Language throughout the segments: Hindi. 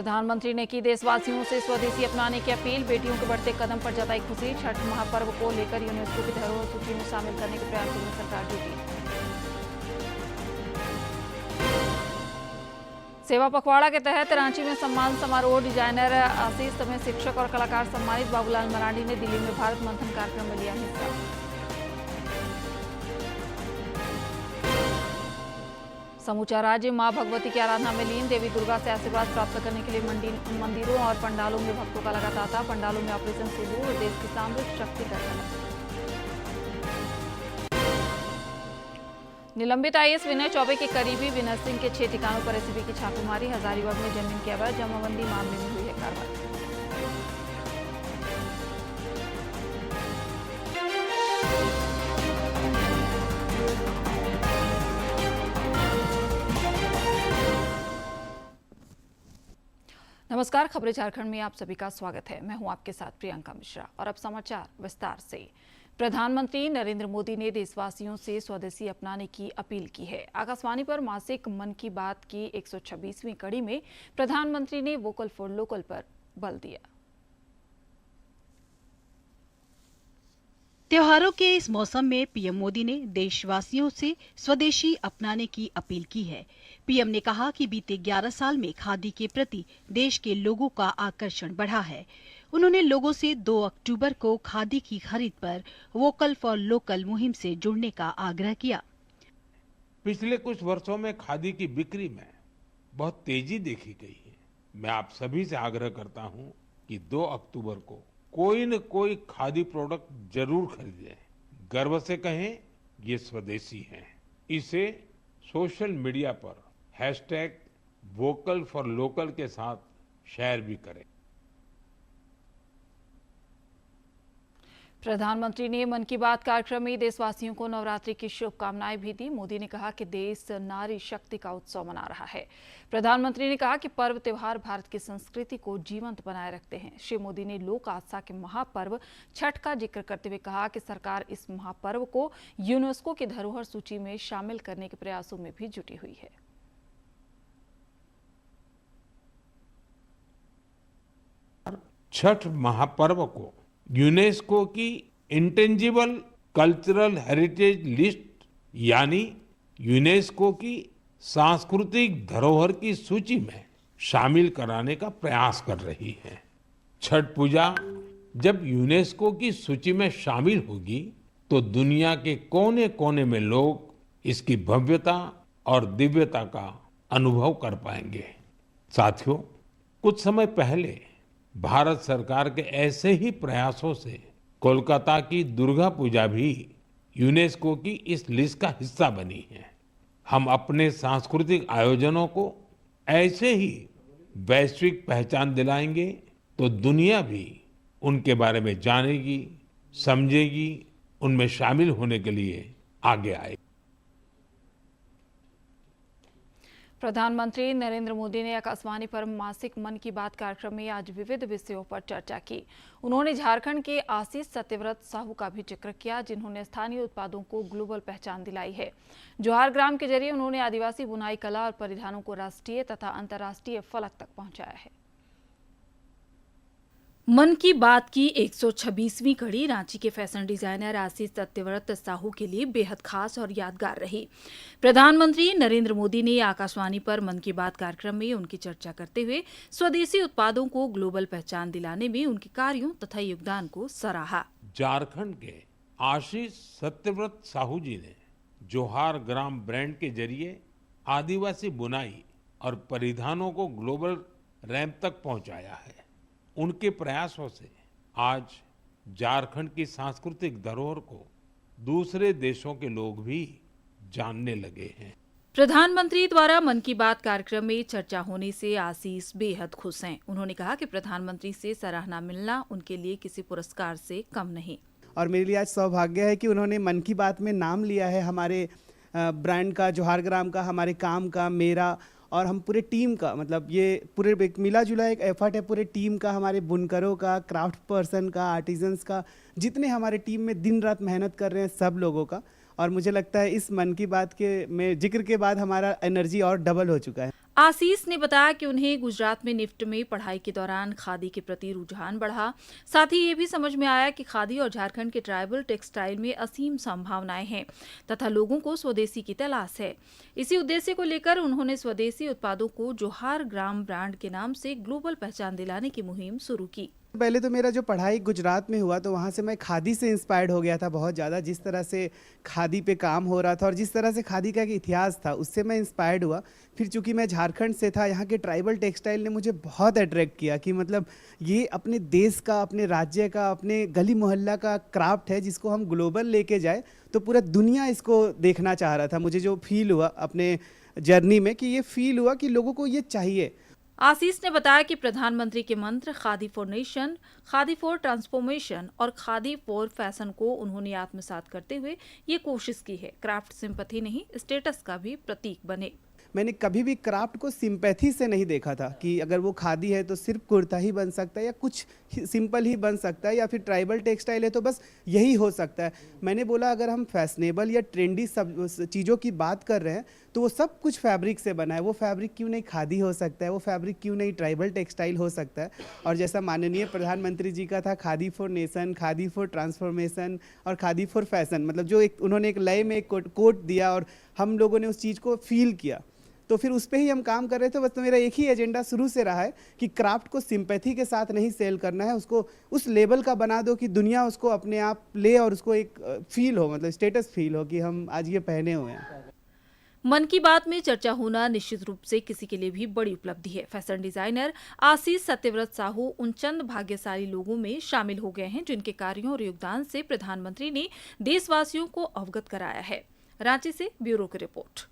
प्रधानमंत्री ने की देशवासियों से स्वदेशी अपनाने की अपील। बेटियों के बढ़ते कदम पर जताई खुशी। छठ महापर्व को लेकर यूनेस्को की धरोहर सूची में शामिल करने के प्रयासों में सरकार जुटी। सेवा पखवाड़ा के तहत रांची में सम्मान समारोह। डिजाइनर आशीष समेत शिक्षक और कलाकार सम्मानित। बाबूलाल मरांडी ने दिल्ली में भारत मंथन कार्यक्रम में लिया हिस्सा। समूचा राज्य मां भगवती की आराधना में लीन। देवी दुर्गा से आशीर्वाद प्राप्त करने के लिए मंदिरों और पंडालों में भक्तों का लगा तांता। पंडालों में ऑपरेशन सिंदूर और देश की सामरिक शक्ति का झलक। निलंबित आईएएस विनय चौबे के करीबी विनय सिंह के 6 ठिकानों पर एसीबी की छापेमारी। हजारीबाग में जमीन के अवैध जमाबंदी मामले में हुई है कार्रवाई। नमस्कार, खबरें झारखंड में आप सभी का स्वागत है। मैं हूं आपके साथ प्रियंका मिश्रा और अब समाचार विस्तार से। प्रधानमंत्री नरेंद्र मोदी ने देशवासियों से स्वदेशी अपनाने की अपील की है। आकाशवाणी पर मासिक मन की बात की 126वीं कड़ी में प्रधानमंत्री ने वोकल फॉर लोकल पर बल दिया। त्योहारों के इस मौसम में पीएम मोदी ने देशवासियों से स्वदेशी अपनाने की अपील की है। पीएम ने कहा कि बीते 11 साल में खादी के प्रति देश के लोगों का आकर्षण बढ़ा है। उन्होंने लोगों से 2 अक्टूबर को खादी की खरीद पर वोकल फॉर लोकल मुहिम से जुड़ने का आग्रह किया। पिछले कुछ वर्षों में खादी की बिक्री में बहुत तेजी देखी गई है। मैं आप सभी से आग्रह करता हूं कि 2 अक्टूबर को कोई न कोई खादी प्रोडक्ट जरूर खरीदें। गर्व से कहें ये स्वदेशी है। इसे सोशल मीडिया पर #वोकल फॉर लोकल के साथ शेयर भी करें। प्रधानमंत्री ने मन की बात कार्यक्रम में देशवासियों को नवरात्रि की शुभकामनाएं भी दी। मोदी ने कहा कि देश नारी शक्ति का उत्सव मना रहा है। प्रधानमंत्री ने कहा कि पर्व त्योहार भारत की संस्कृति को जीवंत बनाए रखते हैं। श्री मोदी ने लोक आस्था के महापर्व छठ का जिक्र करते हुए कहा कि सरकार इस महापर्व को यूनेस्को की धरोहर सूची में शामिल करने के प्रयासों में भी जुटी हुई है। छठ महापर्व को यूनेस्को की इंटेंजिबल कल्चरल हेरिटेज लिस्ट यानी यूनेस्को की सांस्कृतिक धरोहर की सूची में शामिल कराने का प्रयास कर रही है। छठ पूजा जब यूनेस्को की सूची में शामिल होगी तो दुनिया के कोने-कोने में लोग इसकी भव्यता और दिव्यता का अनुभव कर पाएंगे। साथियों, कुछ समय पहले भारत सरकार के ऐसे ही प्रयासों से कोलकाता की दुर्गा पूजा भी यूनेस्को की इस लिस्ट का हिस्सा बनी है। हम अपने सांस्कृतिक आयोजनों को ऐसे ही वैश्विक पहचान दिलाएंगे तो दुनिया भी उनके बारे में जानेगी, समझेगी, उनमें शामिल होने के लिए आगे आएगी। प्रधानमंत्री नरेंद्र मोदी ने आकाशवाणी पर मासिक मन की बात कार्यक्रम में आज विविध विषयों पर चर्चा की। उन्होंने झारखंड के आशीष सत्यव्रत साहू का भी जिक्र किया, जिन्होंने स्थानीय उत्पादों को ग्लोबल पहचान दिलाई है। जोहार ग्राम के जरिए उन्होंने आदिवासी बुनाई कला और परिधानों को राष्ट्रीय तथा अंतर्राष्ट्रीय फलक तक पहुंचाया है। मन की बात की 126वीं कड़ी रांची के फैशन डिजाइनर आशीष सत्यव्रत साहू के लिए बेहद खास और यादगार रही। प्रधानमंत्री नरेंद्र मोदी ने आकाशवाणी पर मन की बात कार्यक्रम में उनकी चर्चा करते हुए स्वदेशी उत्पादों को ग्लोबल पहचान दिलाने में उनके कार्यों तथा योगदान को सराहा। झारखंड के आशीष सत्यव्रत साहू जी ने जोहार ग्राम ब्रांड के जरिए आदिवासी बुनाई और परिधानों को ग्लोबल रैंप तक पहुंचाया है। उनके प्रयासों से आज झारखंड की सांस्कृतिक धरोहर को दूसरे देशों के लोग भी जानने लगे हैं। प्रधानमंत्री द्वारा मन की बात कार्यक्रम में चर्चा होने से आशीष बेहद खुश हैं। उन्होंने कहा कि प्रधानमंत्री से सराहना मिलना उनके लिए किसी पुरस्कार से कम नहीं। और मेरे लिए आज सौभाग्य है कि उन्होंने मन की बात में नाम लिया है हमारे ब्रांड का, जोहार ग्राम का, हमारे काम का, मेरा और हम पूरे टीम का। मतलब ये पूरे मिला जुला एक एफर्ट है पूरे टीम का, हमारे बुनकरों का, क्राफ्ट पर्सन का, आर्टिजन्स का, जितने हमारे टीम में दिन रात मेहनत कर रहे हैं सब लोगों का। और मुझे लगता है इस मन की बात के में जिक्र के बाद हमारा एनर्जी और डबल हो चुका है। आशीष ने बताया कि उन्हें गुजरात में निफ्ट में पढ़ाई के दौरान खादी के प्रति रुझान बढ़ा। साथ ही ये भी समझ में आया कि खादी और झारखंड के ट्राइबल टेक्सटाइल में असीम संभावनाएं हैं तथा लोगों को स्वदेशी की तलाश है। इसी उद्देश्य को लेकर उन्होंने स्वदेशी उत्पादों को जोहार ग्राम ब्रांड के नाम से ग्लोबल पहचान दिलाने की मुहिम शुरू की। पहले तो मेरा जो पढ़ाई गुजरात में हुआ तो वहाँ से मैं खादी से इंस्पायर्ड हो गया था बहुत ज़्यादा। जिस तरह से खादी पे काम हो रहा था और जिस तरह से खादी का एक इतिहास था, उससे मैं इंस्पायर्ड हुआ। फिर चूंकि मैं झारखंड से था, यहाँ के ट्राइबल टेक्सटाइल ने मुझे बहुत अट्रैक्ट किया कि मतलब ये अपने देश का, अपने राज्य का, अपने गली मोहल्ला का क्राफ्ट है जिसको हम ग्लोबल लेके जाए तो पूरा दुनिया इसको देखना चाह रहा था। मुझे जो फील हुआ अपने जर्नी में कि ये फील हुआ कि लोगों को ये चाहिए। आशीष ने बताया कि प्रधानमंत्री के मंत्र khadi for nation, khadi for transformation और खादी फॉर फैशन को उन्होंने आत्मसात करते हुए ये कोशिश की है क्राफ्ट सिंपैथी नहीं स्टेटस का भी प्रतीक बने। मैंने कभी भी क्राफ्ट को सिंपैथी से नहीं देखा था कि अगर वो खादी है तो सिर्फ कुर्ता ही बन सकता है या कुछ सिंपल ही बन सकता है, या फिर ट्राइबल टेक्सटाइल है तो बस यही हो सकता है। मैंने बोला अगर हम फैशनेबल या ट्रेंडी सब चीज़ों की बात कर रहे हैं तो वो सब कुछ फैब्रिक से बना है। वो फैब्रिक क्यों नहीं खादी हो सकता है, वो फैब्रिक क्यों नहीं ट्राइबल टेक्सटाइल हो सकता है। और जैसा माननीय प्रधानमंत्री जी का था khadi for nation, khadi for transformation और खादी फॉर फैशन, मतलब जो एक उन्होंने एक लय में एक कोट दिया और हम लोगों ने उस चीज़ को फील किया तो फिर उस पर ही हम काम कर रहे थे। बस तो मेरा एक ही एजेंडा शुरू से रहा है कि क्राफ्ट को सिंपैथी के साथ नहीं सेल करना है, उसको उस लेवल का बना दो कि दुनिया उसको अपने आप ले और उसको एक फील हो, मतलब स्टेटस फील हो कि हम आज ये पहने हुए हैं। मन की बात में चर्चा होना निश्चित रूप से किसी के लिए भी बड़ी उपलब्धि है। फैशन डिजाइनर आशीष सत्यव्रत साहू उन चंद भाग्यशाली लोगों में शामिल हो गए हैं जिनके कार्यों और योगदान से प्रधानमंत्री ने देशवासियों को अवगत कराया है। रांची से ब्यूरो की रिपोर्ट।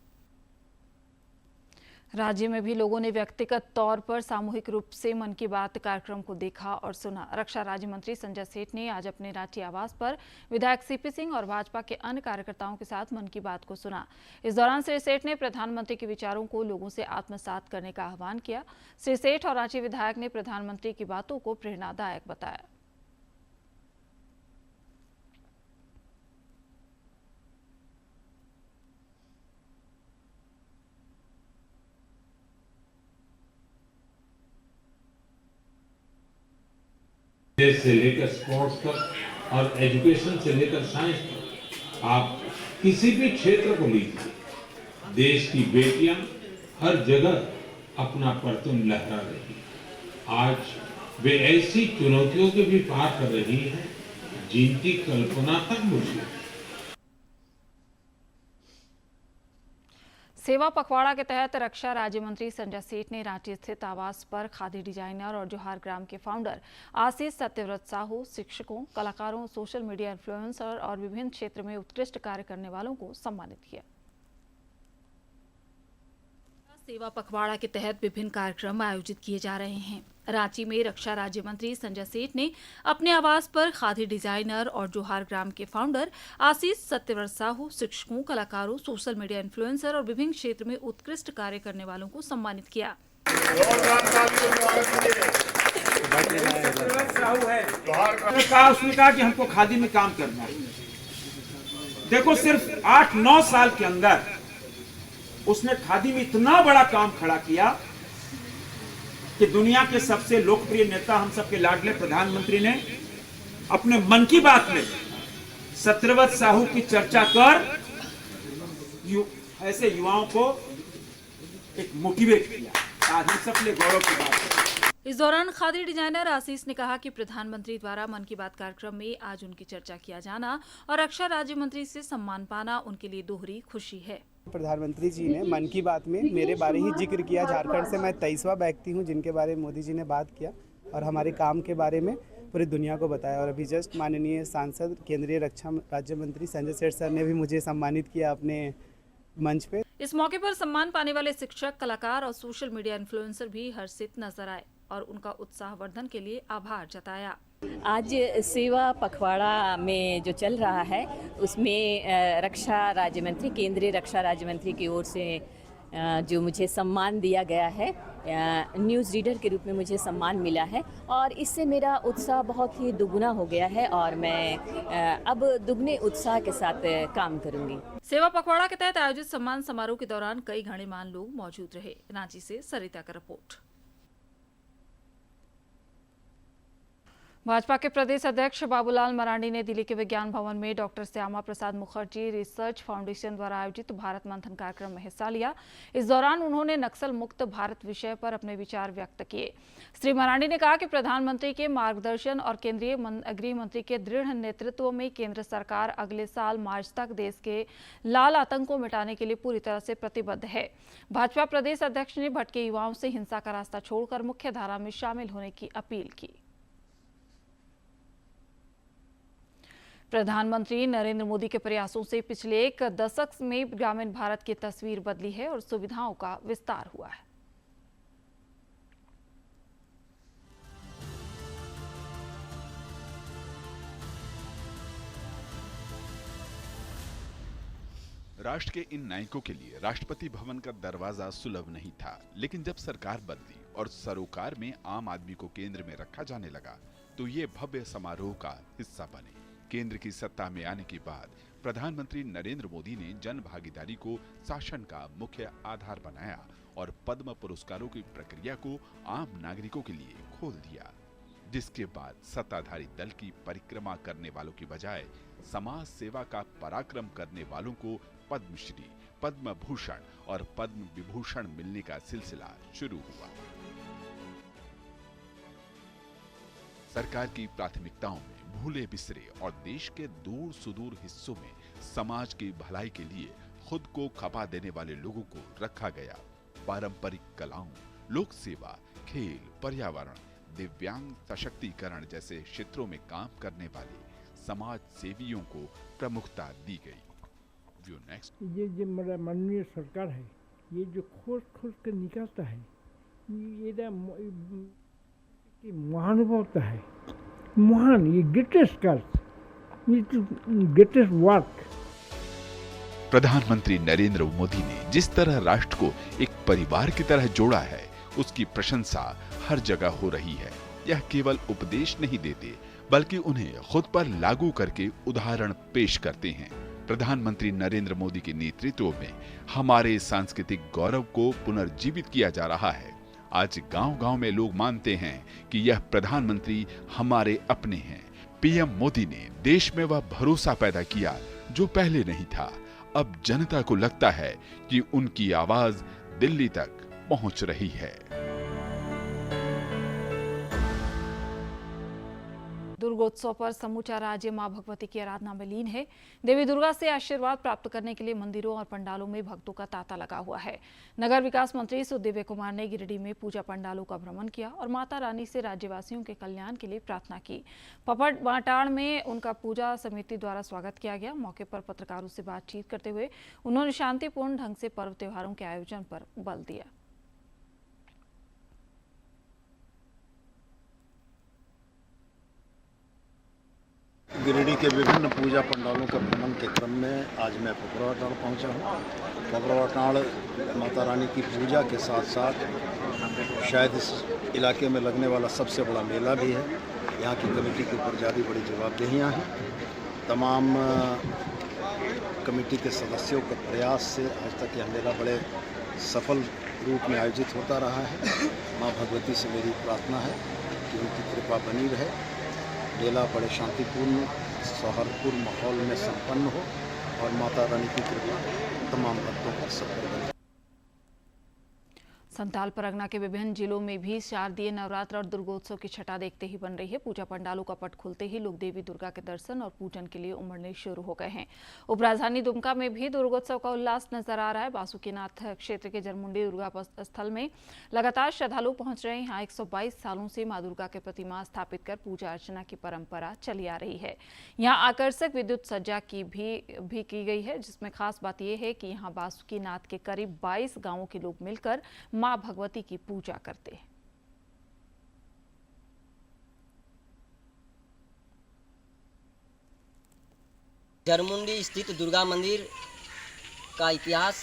राज्य में भी लोगों ने व्यक्तिगत तौर पर सामूहिक रूप से मन की बात कार्यक्रम को देखा और सुना। रक्षा राज्य मंत्री संजय सेठ ने आज अपने रांची आवास पर विधायक सीपी सिंह और भाजपा के अन्य कार्यकर्ताओं के साथ मन की बात को सुना। इस दौरान श्री सेठ ने प्रधानमंत्री के विचारों को लोगों से आत्मसात करने का आह्वान किया। श्री सेठ और रांची विधायक ने प्रधानमंत्री की बातों को प्रेरणादायक बताया। देश से लेकर स्पोर्ट्स तक और एजुकेशन से लेकर साइंस तक आप किसी भी क्षेत्र को लीजिए, देश की बेटियां हर जगह अपना परचम लहरा रही हैं। आज वे ऐसी चुनौतियों के भी पार कर रही हैं जिनकी कल्पना तक मुश्किल है। सेवा पखवाड़ा के तहत रक्षा राज्य मंत्री संजय सेठ ने रांची स्थित आवास पर खादी डिजाइनर और जोहार ग्राम के फाउंडर आशीष सत्यव्रत साहू, शिक्षकों, कलाकारों, सोशल मीडिया इन्फ्लुएंसर और विभिन्न क्षेत्र में उत्कृष्ट कार्य करने वालों को सम्मानित किया। सेवा पखवाड़ा के तहत विभिन्न कार्यक्रम आयोजित किए जा रहे हैं। रांची में रक्षा राज्य मंत्री संजय सेठ ने अपने आवास पर खादी डिजाइनर और जोहार ग्राम के फाउंडर आशीष सत्यव्रत साहू, शिक्षकों, कलाकारों, सोशल मीडिया इन्फ्लुएंसर और विभिन्न क्षेत्र में उत्कृष्ट कार्य करने वालों को सम्मानित किया। उसने कहा कि हमको खादी में काम करना है। देखो सिर्फ 8-9 साल के अंदर उसने खादी में इतना बड़ा काम खड़ा किया कि दुनिया के सबसे लोकप्रिय नेता, हम सबके लाडले प्रधानमंत्री ने अपने मन की बात में सत्यव्रत साहू की चर्चा कर ऐसे युवाओं को एक मोटिवेट किया। आज हम सब लिए गौरव की बात है। इस दौरान खादी डिजाइनर आशीष ने कहा कि प्रधानमंत्री द्वारा मन की बात कार्यक्रम में आज उनकी चर्चा किया जाना और रक्षा राज्य मंत्री से सम्मान पाना उनके लिए दोहरी खुशी है। प्रधानमंत्री जी ने मन की बात में मेरे बारे ही जिक्र किया। झारखंड से मैं 23वां व्यक्ति हूं जिनके बारे में मोदी जी ने बात किया और हमारे काम के बारे में पूरी दुनिया को बताया। और अभी जस्ट माननीय सांसद केंद्रीय रक्षा राज्य मंत्री संजय सेठ सर ने भी मुझे सम्मानित किया अपने मंच पे। इस मौके पर सम्मान पाने वाले शिक्षक, कलाकार और सोशल मीडिया इन्फ्लुएंसर भी हर्षित नजर आए और उनका उत्साहवर्धन के लिए आभार जताया। आज सेवा पखवाड़ा में जो चल रहा है उसमें रक्षा राज्य मंत्री, केंद्रीय रक्षा राज्य मंत्री की ओर से जो मुझे सम्मान दिया गया है, न्यूज़ रीडर के रूप में मुझे सम्मान मिला है और इससे मेरा उत्साह बहुत ही दुगुना हो गया है और मैं अब दुगने उत्साह के साथ काम करूंगी। सेवा पखवाड़ा के तहत आयोजित सम्मान समारोह के दौरान कई गणमान्य लोग मौजूद रहे। रांची से सरिता का रिपोर्ट। भाजपा के प्रदेश अध्यक्ष बाबूलाल मरांडी ने दिल्ली के विज्ञान भवन में doctor Shyama Prasad Mukherjee research foundation द्वारा आयोजित भारत मंथन कार्यक्रम में हिस्सा लिया। इस दौरान उन्होंने नक्सल मुक्त भारत विषय पर अपने विचार व्यक्त किए। श्री मरांडी ने कहा कि प्रधानमंत्री के मार्गदर्शन और केंद्रीय गृह मंत्री के दृढ़ नेतृत्व में केंद्र सरकार अगले साल मार्च तक देश के लाल आतंक को मिटाने के लिए पूरी तरह से प्रतिबद्ध है। भाजपा प्रदेश अध्यक्ष ने भटके युवाओं से हिंसा का रास्ता छोड़कर मुख्य धारा में शामिल होने की अपील की। प्रधानमंत्री नरेंद्र मोदी के प्रयासों से पिछले एक दशक में ग्रामीण भारत की तस्वीर बदली है और सुविधाओं का विस्तार हुआ है। राष्ट्र के इन नायकों के लिए राष्ट्रपति भवन का दरवाजा सुलभ नहीं था, लेकिन जब सरकार बदली और सरोकार में आम आदमी को केंद्र में रखा जाने लगा तो ये भव्य समारोह का हिस्सा बने। केंद्र की सत्ता में आने के बाद प्रधानमंत्री नरेंद्र मोदी ने जन भागीदारी को शासन का मुख्य आधार बनाया और पद्म पुरस्कारों की प्रक्रिया को आम नागरिकों के लिए खोल दिया, जिसके बाद सत्ताधारी दल की परिक्रमा करने वालों की बजाय समाज सेवा का पराक्रम करने वालों को पद्मश्री, पद्म भूषण और पद्म विभूषण मिलने का सिलसिला शुरू हुआ। सरकार की प्राथमिकताओं में भूले बिसरे और देश के दूर सुदूर हिस्सों में समाज की भलाई के लिए खुद को खपा देने वाले लोगों को रखा गया। पारंपरिक कलाओं, लोक सेवा, खेल, पर्यावरण, दिव्यांग सशक्तिकरण जैसे क्षेत्रों में काम करने वाले समाज सेवियों को प्रमुखता दी गई। ये जो मेरा माननीय सरकार है, ये जो खोज कर निकालता है, ये महानुभवता है, महान, ये ग्रेटेस्ट वर्क। प्रधानमंत्री नरेंद्र मोदी ने जिस तरह राष्ट्र को एक परिवार की तरह जोड़ा है, उसकी प्रशंसा हर जगह हो रही है। यह केवल उपदेश नहीं देते, बल्कि उन्हें खुद पर लागू करके उदाहरण पेश करते हैं। प्रधानमंत्री नरेंद्र मोदी के नेतृत्व में हमारे सांस्कृतिक गौरव को पुनर्जीवित किया जा रहा है। आज गांव-गांव में लोग मानते हैं कि यह प्रधानमंत्री हमारे अपने हैं। पीएम मोदी ने देश में वह भरोसा पैदा किया जो पहले नहीं था। अब जनता को लगता है कि उनकी आवाज दिल्ली तक पहुंच रही है। दुर्गोत्सव पर समूचा राज्य मां भगवती की आराधना में लीन है। देवी दुर्गा से आशीर्वाद प्राप्त करने के लिए मंदिरों और पंडालों में भक्तों का तांता लगा हुआ है। नगर विकास मंत्री सुदिव्य कुमार ने गिरिडीह में पूजा पंडालों का भ्रमण किया और माता रानी से राज्यवासियों के कल्याण के लिए प्रार्थना की। पपड़ बाटाड़ में उनका पूजा समिति द्वारा स्वागत किया गया। मौके पर पत्रकारों से बातचीत करते हुए उन्होंने शांतिपूर्ण ढंग से पर्व त्योहारों के आयोजन पर बल दिया। गिरिडीह के विभिन्न पूजा पंडालों के भ्रमण के क्रम में आज मैं पपड़वाटाड़ पहुंचा हूं। पपड़वाटाड़ माता रानी की पूजा के साथ साथ शायद इस इलाके में लगने वाला सबसे बड़ा मेला भी है। यहाँ की कमेटी के ऊपर ज़्यादा बड़ी जवाबदेहियाँ हैं। तमाम कमेटी के सदस्यों के प्रयास से आज तक यह मेला बड़े सफल रूप में आयोजित होता रहा है। माँ भगवती से मेरी प्रार्थना है कि उनकी कृपा बनी रहे, मेला बड़े शांतिपूर्ण सौहार्दपूर्ण माहौल में संपन्न हो और माता रानी की कृपा तमाम भक्तों पर सब पर बने। संथाल परगना के विभिन्न जिलों में भी शारदीय नवरात्र और दुर्गोत्सव की छटा देखते ही बन रही है। पूजा पंडालों का पट खुलते ही लोग देवी दुर्गा के दर्शन और पूजन के लिए उमड़ने शुरू हो गए हैं। उपराजधानी दुमका में भी दुर्गोत्सव का उल्लास नजर आ रहा है। बासुकीनाथ क्षेत्र के जरमुंडी दुर्गा स्थल में लगातार श्रद्धालु पहुंच रहे हैं। यहाँ 122 सालों से मां दुर्गा के प्रतिमा स्थापित कर पूजा अर्चना की परंपरा चली आ रही है। यहाँ आकर्षक विद्युत सज्जा की भी की गई है, जिसमें खास बात यह है कि यहाँ बासुकीनाथ के करीब 22 गांवों के लोग मिलकर मां भगवती की पूजा करते हैं। जरमुंडी स्थित दुर्गा मंदिर का इतिहास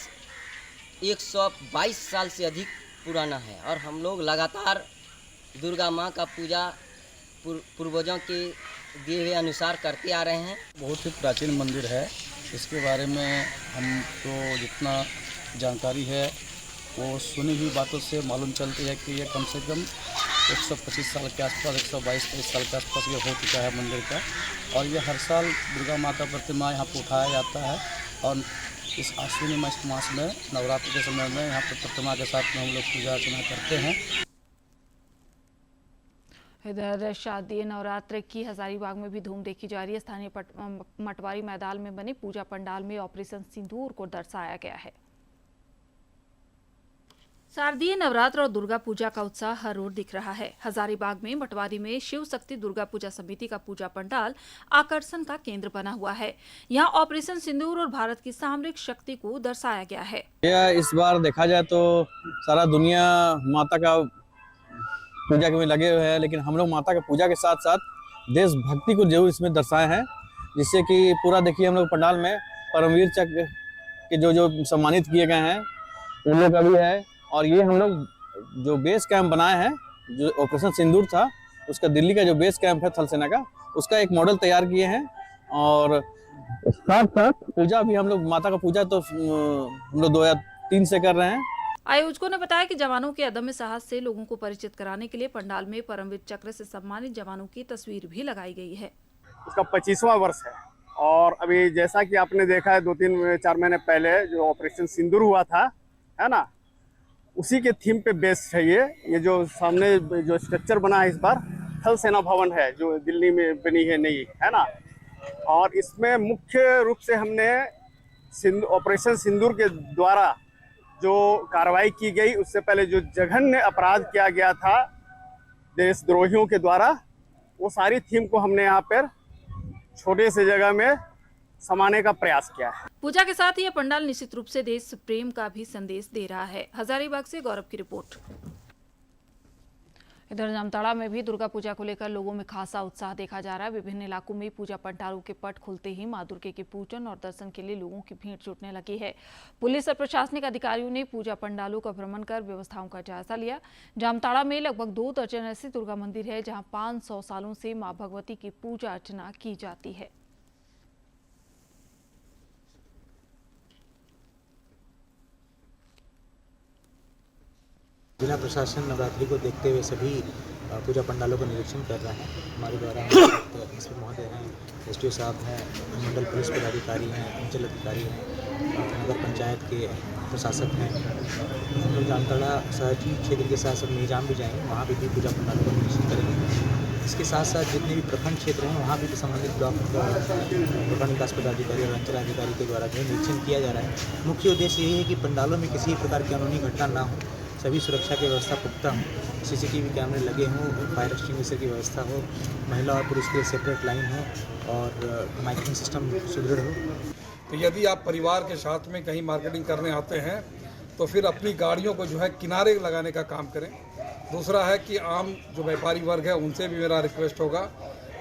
122 साल से अधिक पुराना है और हम लोग लगातार दुर्गा माँ का पूजा पूर्वजों के दिए हुए अनुसार करते आ रहे हैं। बहुत ही प्राचीन मंदिर है, इसके बारे में हमको जितना जानकारी है वो सुनी हुई बातों से मालूम चलती है कि ये कम से कम 125 साल के आसपास, 122-23 साल के आसपास ये हो चुका है मंदिर का। और ये हर साल दुर्गा माता प्रतिमा यहाँ पर उठाया जाता है और इस आश्विनी मास में नवरात्रि के समय में यहाँ पर प्रतिमा के साथ में हम लोग पूजा अर्चना करते हैं। इधर शारदीय नवरात्र की हजारीबाग में भी धूम देखी जा रही है। स्थानीय मटवारी मैदान में बने पूजा पंडाल में ऑपरेशन सिंदूर को दर्शाया गया है। शारदीय नवरात्र और दुर्गा पूजा का उत्साह हर ओर दिख रहा है। हजारीबाग में मटवारी में शिव शक्ति दुर्गा पूजा समिति का पूजा पंडाल आकर्षण का केंद्र बना हुआ है। यहाँ ऑपरेशन सिंदूर और भारत की सामरिक शक्ति को दर्शाया गया है। इस बार देखा जाए तो सारा दुनिया माता का पूजा में लगे हुए हैं, लेकिन हम लोग माता का पूजा के साथ साथ देशभक्ति को जरूर इसमें दर्शाए हैं, जिससे कि पूरा देखिए हम लोग पंडाल में परमवीर चक्र के जो सम्मानित किए गए हैं उन लोग का भी है। और ये हम लोग जो बेस कैंप बनाए हैं, जो ऑपरेशन सिंदूर था उसका दिल्ली का जो बेस कैंप है थल सेना का, उसका एक मॉडल तैयार किए हैं। और साथ साथ पूजा भी हम लोग माता का पूजा तो हम लोग 2 या 3 से कर रहे हैं। आयोजकों ने बताया कि जवानों के अदम्य साहस से लोगों को परिचित कराने के लिए पंडाल में परमवीर चक्र से सम्मानित जवानों की तस्वीर भी लगाई गई है। उसका 25वां वर्ष है और अभी जैसा कि आपने देखा है 2-3-4 महीने पहले जो ऑपरेशन सिंदूर हुआ था, है ना, उसी के थीम पे बेस्ड है ये जो सामने जो स्ट्रक्चर बना है इस बार थल सेना भवन है जो दिल्ली में बनी है नई, है ना। और इसमें मुख्य रूप से हमने ऑपरेशन सिंदूर के द्वारा जो कार्रवाई की गई, उससे पहले जो जघन्य अपराध किया गया था देशद्रोहियों के द्वारा, वो सारी थीम को हमने यहाँ पर छोटे से जगह में समाने का प्रयास किया है। पूजा के साथ ही यह पंडाल निश्चित रूप से देश प्रेम का भी संदेश दे रहा है। हजारीबाग से गौरव की रिपोर्ट। इधर जामताड़ा में भी दुर्गा पूजा को लेकर लोगों में खासा उत्साह देखा जा रहा है। विभिन्न इलाकों में पूजा पंडालों के पट खुलते ही मां दुर्गे के पूजन और दर्शन के लिए लोगों की भीड़ जुटने लगी है। पुलिस और प्रशासनिक अधिकारियों ने पूजा पंडालों का भ्रमण कर व्यवस्थाओं का जायजा लिया। जामताड़ा में लगभग 2 दर्जन ऐसे दुर्गा मंदिर है जहां 500 सालों से मां भगवती की पूजा अर्चना की जाती है। जिला प्रशासन नवरात्रि को देखते हुए सभी पूजा पंडालों का निरीक्षण कर रहे हैं। हमारे द्वारा इंस्पेक्टर महोदय हैं, एसडीओ साहब हैं, मंडल पुलिस पदाधिकारी हैं, अंचल अधिकारी हैं, नगर पंचायत के प्रशासक हैं। हम लोग जामताड़ा शहर क्षेत्र के साथ साथ निजाम भी जाएंगे, वहाँ भी पूजा पंडालों का निरीक्षण करेंगे। इसके साथ साथ जितने भी प्रखंड क्षेत्र हैं वहाँ भी संबंधित ब्लॉक प्रखंड विकास पदाधिकारी और अंचल अधिकारी के द्वारा जो निरीक्षण किया जा रहा है। मुख्य उद्देश्य यही है कि पंडालों में किसी प्रकार की कानूनी घटना ना हो, सभी सुरक्षा की व्यवस्था पुख्ता हो, सीसीटीवी कैमरे लगे हों, फायर एक्सटिंग्विशर की व्यवस्था हो, महिला और पुरुष के लिए सेपरेट लाइन हो और माइकिंग सिस्टम सुदृढ़ हो। तो यदि आप परिवार के साथ में कहीं मार्केटिंग करने आते हैं तो फिर अपनी गाड़ियों को जो है किनारे लगाने का काम करें। दूसरा है कि आम जो व्यापारी वर्ग है उनसे भी मेरा रिक्वेस्ट होगा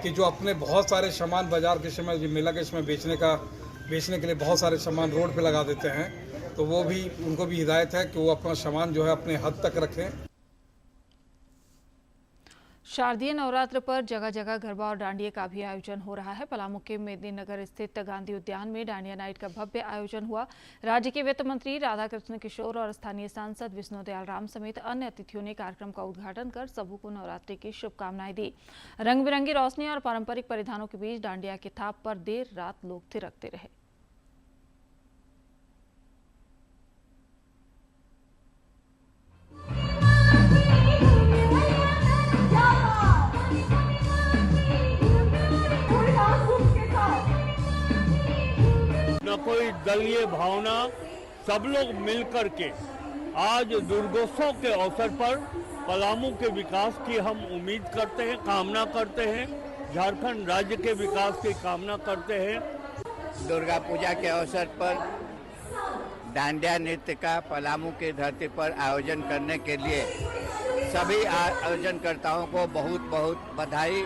कि जो अपने बहुत सारे सामान बाजार के समय मेला के समय बेचने के लिए बहुत सारे सामान रोड पे लगा देते हैं, तो वो भी उनको भी हिदायत है कि वो अपना सामान जो है अपने हद तक रखें। शारदीय नवरात्र पर जगह जगह गरबा और डांडिया का भी आयोजन हो रहा है। पलामू के मेदिनीनगर स्थित गांधी उद्यान में डांडिया नाइट का भव्य आयोजन हुआ। राज्य के वित्त मंत्री राधाकृष्ण किशोर और स्थानीय सांसद विष्णुदयाल राम समेत अन्य अतिथियों ने कार्यक्रम का उद्घाटन कर सबों को नवरात्रि की शुभकामनाएं दी। रंग बिरंगी रोशनी और पारंपरिक परिधानों के बीच डांडिया के थाप पर देर रात लोग थिरकते रहे। न कोई दलीय भावना, सब लोग मिलकर के आज दुर्गोत्सव के अवसर पर पलामू के विकास की हम उम्मीद करते हैं, कामना करते हैं, झारखंड राज्य के विकास की कामना करते हैं। दुर्गा पूजा के अवसर पर डांडिया नृत्य का पलामू की धरती पर आयोजन करने के लिए सभी आयोजनकर्ताओं को बहुत बहुत बधाई,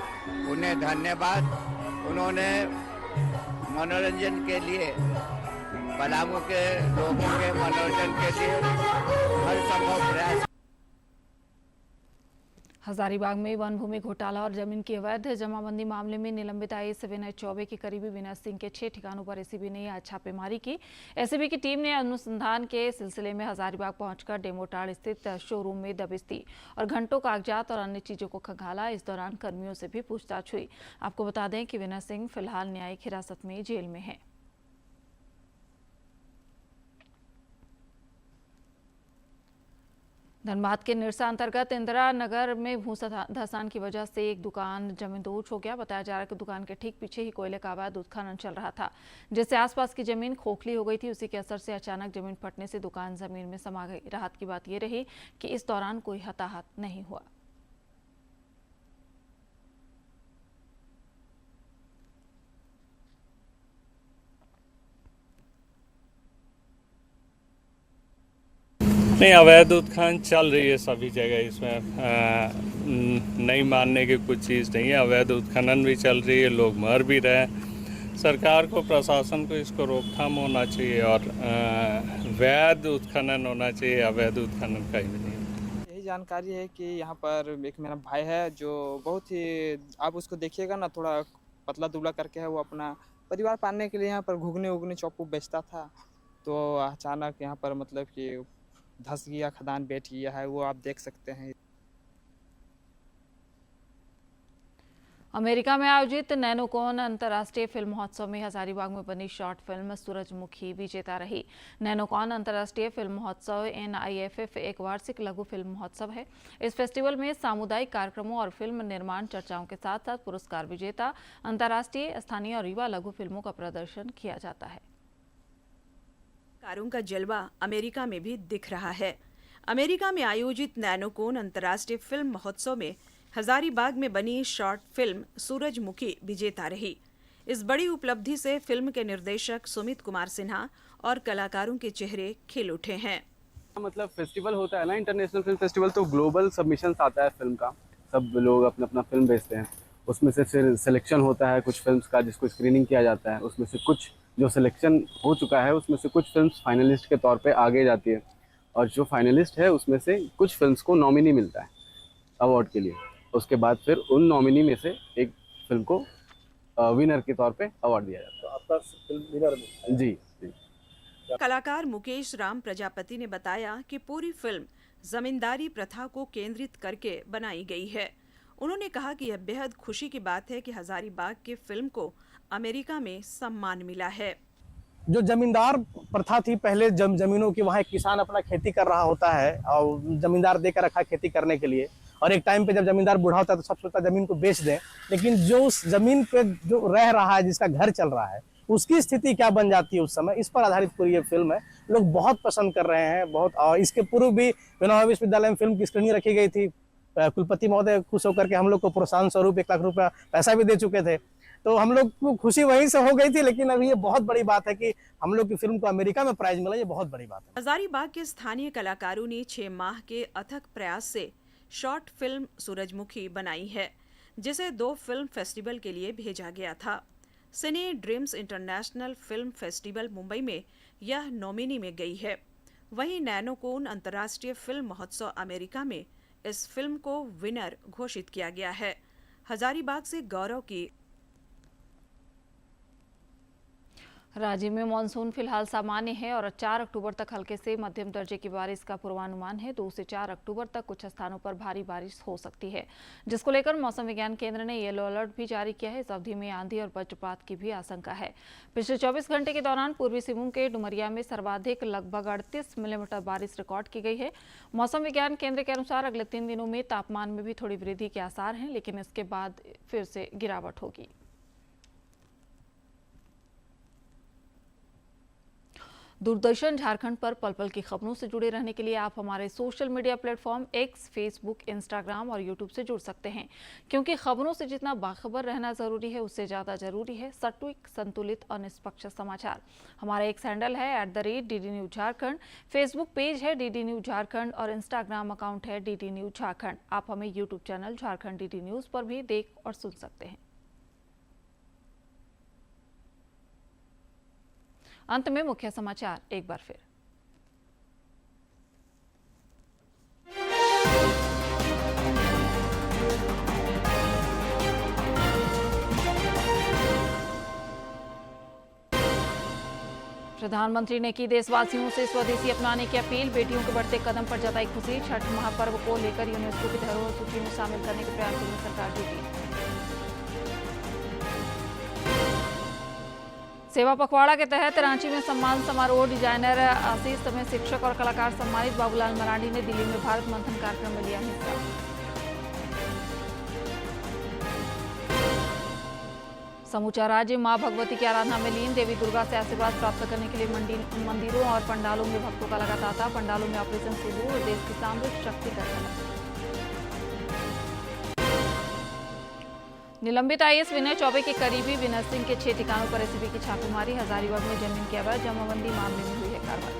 उन्हें धन्यवाद। उन्होंने मनोरंजन के लिए, पलामू के लोगों के मनोरंजन के लिए हर संभव प्रयास हजारीबाग में वन भूमि घोटाला और जमीन की अवैध जमाबंदी मामले में निलंबित आईएएस विनय चौबे के करीबी विनय सिंह के 6 ठिकानों पर एसीबी ने आज छापेमारी की। एसीबी की टीम ने अनुसंधान के सिलसिले में हजारीबाग पहुंचकर डेमोटाड़ स्थित शोरूम में दबिश दी और घंटों कागजात और अन्य चीजों को खंगाला। इस दौरान कर्मियों से भी पूछताछ हुई। आपको बता दें कि विनय सिंह फिलहाल न्यायिक हिरासत में जेल में है। धनबाद के निरसा अंतर्गत इंदिरा नगर में भूधसान की वजह से एक दुकान जमींदोज हो गया। बताया जा रहा है कि दुकान के ठीक पीछे ही कोयले का अवैध उत्खनन चल रहा था, जिससे आसपास की जमीन खोखली हो गई थी। उसी के असर से अचानक जमीन फटने से दुकान जमीन में समा गई। राहत की बात यह रही कि इस दौरान कोई हताहत नहीं हुआ। नहीं, अवैध उत्खनन चल रही है सभी जगह। इसमें नहीं मानने की कुछ चीज़ नहीं है। अवैध उत्खनन भी चल रही है, लोग मर भी रहे हैं। सरकार को, प्रशासन को इसको रोकथाम होना चाहिए और वैध उत्खनन होना चाहिए। अवैध उत्खनन कहीं भी नहीं। यही जानकारी है कि यहाँ पर एक मेरा भाई है जो बहुत ही, आप उसको देखिएगा ना, थोड़ा पतला दुबला करके है। वो अपना परिवार पालने के लिए यहाँ पर घुगने उगने चौपू बेचता था। तो अचानक यहाँ पर मतलब कि धंस गया, खदान बैठ गया है। वो आप देख सकते हैं। अमेरिका में आयोजित नैनोकॉन अंतर्राष्ट्रीय फिल्म महोत्सव में हजारीबाग में बनी शॉर्ट फिल्म सूरजमुखी विजेता रही। नैनोकॉन अंतर्राष्ट्रीय फिल्म महोत्सव NIFF एक वार्षिक लघु फिल्म महोत्सव है। इस फेस्टिवल में सामुदायिक कार्यक्रमों और फिल्म निर्माण चर्चाओं के साथ साथ पुरस्कार विजेता अंतर्राष्ट्रीय, स्थानीय और युवा लघु फिल्मों का प्रदर्शन किया जाता है। कारों का जलवा अमेरिका में भी दिख रहा है। अमेरिका में आयोजित नैनोकॉन अंतर्राष्ट्रीय फिल्म महोत्सव में हजारीबाग में बनी शॉर्ट फिल्म सूरजमुखी विजेता रही। इस बड़ी उपलब्धि से फिल्म के निर्देशक सुमित कुमार सिन्हा और कलाकारों के चेहरे खिल उठे हैं। मतलब फेस्टिवल होता है ना, इंटरनेशनल फिल्म फेस्टिवल, तो ग्लोबल सबमिशन आता है फिल्म का। सब लोग अपना अपना फिल्म भेजते हैं, उसमें से फिर सिलेक्शन होता है कुछ फिल्म्स का, जिसको स्क्रीनिंग किया जाता है। उसमें से कुछ जो सिलेक्शन हो चुका है उसमें से कुछ फिल्म्स फाइनलिस्ट के तौर पे आगे जाती है, और जो फाइनलिस्ट है उसमें से कुछ फिल्म्स को नॉमिनी मिलता है अवार्ड के लिए। उसके बाद फिर उन नॉमिनी में से एक फिल्म को विनर के तौर पे अवार्ड दिया जाता है। तो आपका फिल्म विनर में? जी। कलाकार मुकेश राम प्रजापति ने बताया कि पूरी फिल्म जमींदारी प्रथा को केंद्रित करके बनाई गई है। उन्होंने कहा कि यह बेहद खुशी की बात है कि हजारीबाग की फिल्म को अमेरिका में सम्मान मिला है। जो जमींदार प्रथा थी पहले, जमीनों की, वहाँ एक किसान अपना खेती कर रहा होता है और जमींदार देकर रखा खेती करने के लिए, और एक टाइम पे जब जमींदार बूढ़ा होता है तो सब सोचता जमीन को बेच दें। लेकिन जो उस जमीन पे जो रह रहा है, जिसका घर चल रहा है, उसकी स्थिति क्या बन जाती है उस समय, इस पर आधारित पूरी ये फिल्म है। लोग बहुत पसंद कर रहे हैं, बहुत। और इसके पूर्व भी विनोबा विश्वविद्यालय में फिल्म की स्क्रीनिंग रखी गई थी। कुलपति महोदय खुश होकर के हम लोग को प्रोत्साहन स्वरूप 1 लाख रुपया पैसा भी दे चुके थे। तो हम लोग को खुशी वहीं से हो गई थी। लेकिन अभी ये बहुत बड़ी बात है कि हम लोग की फिल्म को अमेरिका में प्राइज मिला, ये बहुत बड़ी बात है। हजारीबाग के स्थानीय कलाकारों ने 6 माह के अथक प्रयास से शॉर्ट फिल्म सूरजमुखी बनाई है, जिसे 2 फिल्म फेस्टिवल के लिए भेजा गया था। Cine dreams international film festival Mumbai में यह नॉमिनी में गई है। वहीं नैनोकॉन अंतर्राष्ट्रीय फिल्म महोत्सव अमेरिका में इस फिल्म को विनर घोषित किया गया है। हजारीबाग से गौरव की। राज्य में मानसून फिलहाल सामान्य है और 4 अक्टूबर तक हल्के से मध्यम दर्जे की बारिश का पूर्वानुमान है। 2 से 4 अक्टूबर तक कुछ स्थानों पर भारी बारिश हो सकती है, जिसको लेकर मौसम विज्ञान केंद्र ने येलो अलर्ट भी जारी किया है। इस अवधि में आंधी और वज्रपात की भी आशंका है। पिछले 24 घंटे के दौरान पूर्वी सिंहभूम के डुमरिया में सर्वाधिक लगभग 38 मिलीमीटर बारिश रिकॉर्ड की गई है। मौसम विज्ञान केंद्र के अनुसार अगले 3 दिनों में तापमान में भी थोड़ी वृद्धि के आसार हैं, लेकिन इसके बाद फिर से गिरावट होगी। दूरदर्शन झारखंड पर पल पल की खबरों से जुड़े रहने के लिए आप हमारे social media platform X, Facebook, Instagram और यूट्यूब से जुड़ सकते हैं, क्योंकि खबरों से जितना बाखबर रहना जरूरी है, उससे ज़्यादा जरूरी है सटीक, संतुलित और निष्पक्ष समाचार। हमारा एक हैंडल है @DD News Jharkhand, Facebook page है DD News झारखंड और इंस्टाग्राम अकाउंट है DD News झारखंड। आप हमें YouTube channel Jharkhand DD news पर भी देख और सुन सकते हैं। अंत में मुख्य समाचार एक बार फिर। प्रधानमंत्री ने की देशवासियों से स्वदेशी अपनाने की अपील। बेटियों के बढ़ते कदम पर जताई खुशी। छठ महापर्व को लेकर यूनेस्को की धरोहर सूची में शामिल करने के प्रयासों में सरकार जुटी। सेवा पखवाड़ा के तहत रांची में सम्मान समारोह। डिजाइनर आशीष समेत शिक्षक और कलाकार सम्मानित। बाबूलाल मरांडी ने दिल्ली में भारत मंथन कार्यक्रम में लिया हिस्सा। समूचा राज्य मां भगवती की आराधना में लीन। देवी दुर्गा से आशीर्वाद प्राप्त करने के लिए मंदिरों और पंडालों में भक्तों का लगा तांता। पंडालों में ऑपरेशन सिंदूर और देश की सामरिक शक्ति का झलक। निलंबित आईएएस विनय चौबे के करीबी विनय सिंह के 6 ठिकानों पर एसीबी की छापेमारी। हजारीबाग में जमीन की अवैध जमाबंदी मामले में हुई है कार्रवाई।